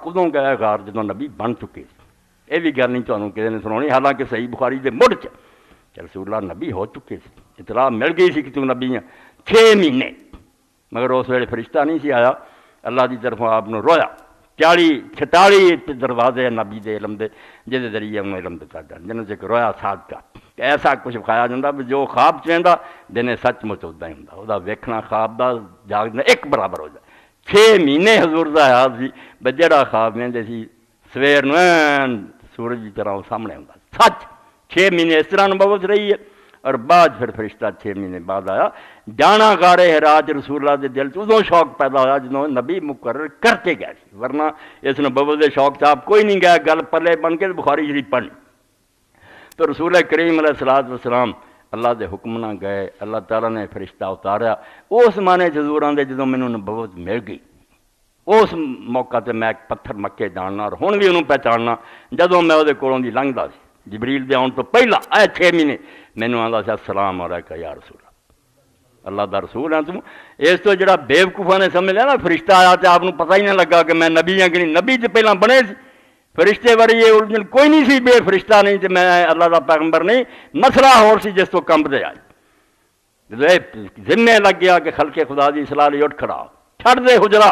ادوں گیا غار جدوں نبی بن چکے سی۔ یہ بھی گل نہیں تمہیں کسی نے سنانی، حالانکہ صحیح بخاری دے مڑ چ کہ رسول اللہ نبی ہو چکے سی، اطلاع مل گئی سی کہ تو نبی ہیں 6 مہینے، مگر اس ویلے فرشتہ نہیں سی آیا، اللہ کی طرفوں آپ نے رویا 46 دروازے نبی دے علم دے جہدے ذریعے انہوں علم دیتا جان، جنہوں سے رویا صادقہ کہ ایسا کچھ کھایا جاتا بھی جو خواب چاہتا دن سچ مچ ادا ہی ہوں، وہ ویکھنا خواب دا جاگنا ایک برابر ہو جائے۔ 6 مہینے حضور دا حیات سی، جہاں خواب وہدے سی سویر سورج کی طرح سامنے ہوں سچ۔ 6 مہینے اس طرح نبوت رہی ہے، اور بعد پھر فرشتہ 6 مہینے بعد آیا۔ جانا غار حرا رسول اللہ دے دل چ ادوں شوق پیدا ہوا جدوں نبی مقرر کر کے گئے، ورنہ اس نبوت دے شوق سے آپ کوئی نہیں گیا، گل پلے بن کے بخاری شریف پڑھنی۔ تو رسول کریم علیہ الصلوۃ والسلام اللہ دے حکم نہ گئے، اللہ تعالیٰ نے فرشتہ اتاریا اس معنی حضوراں دے جدوں مینوں نبوت مل گئی، اس موقع تے میں ایک پتھر مکے جاننا اور ہن بھی انہوں پہچاننا، جدوں میں وہ کولوں دی لنگدا سی جبریل دے آن تو پہلا اے 6 مہینے مینوں آندا سی السلام علیکہ یا رسول اللہ دا رسول ہیں تم۔ اس تو جڑا بیوقوفاں نے سمجھ لیا نا فرشتہ آیا تے آپ پتہ ہی نہ لگا کہ میں نبی ہاں کہ نہیں، نبی تے پہلا بنے سی، فرشتے بڑی یہ الجھن کوئی نہیں سی، بے فرشتہ نہیں تے میں اللہ دا پیغمبر نہیں، مسئلہ ہور سی جس تو کمب دے آئی، ذمے لگ گیا کہ خلق خدا دی اصلاح لئی اٹھ کھڑا چھڑ دے حجرا،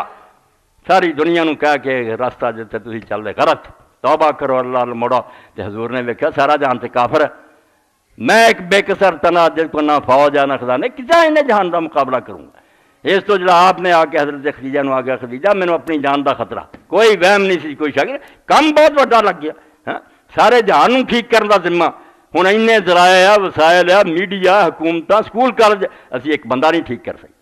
ساری دنیا نو کہہ کے راستہ جتے تسی چل دے غلط، توبہ کرو اللہ مڑو۔ تے حضور نے ویکھیا سارا جہان تے کافر ہے، میں ایک بے کسر تنا جس کو نہ فوج ہے نہ خزانے کسا انہیں جہان دا مقابلہ کروں گا۔ اس تو جڑا آپ نے آ کے حضرت خدیجہ نو آ گیا خدیجہ مینوں اپنی جان دا خطرہ، کوئی وہم نہیں سی، کوئی شک نہیں، کم بہت وڈا لگ گیا، سارے جہان نو ٹھیک کرن دا ذمہ ہن اینے ذرائع آ وسائل آ میڈیا حکومتاں سکول کالج، اسی ایک بندہ نہیں ٹھیک کر سکتے۔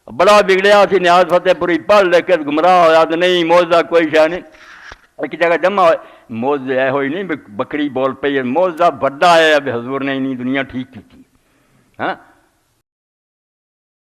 بڑا بگڑیا سی نیاز فتح پوری پڑھ لے کے گمراہ ہویا تو نہیں موجزہ کوئی شے نہیں، ایک جگہ جمع ہوئے موجزہ ہے ہوئی نہیں بکری بول پئی، موجزہ بڑا ہے اب حضور نے انہی دنیا ٹھیک کی تھی۔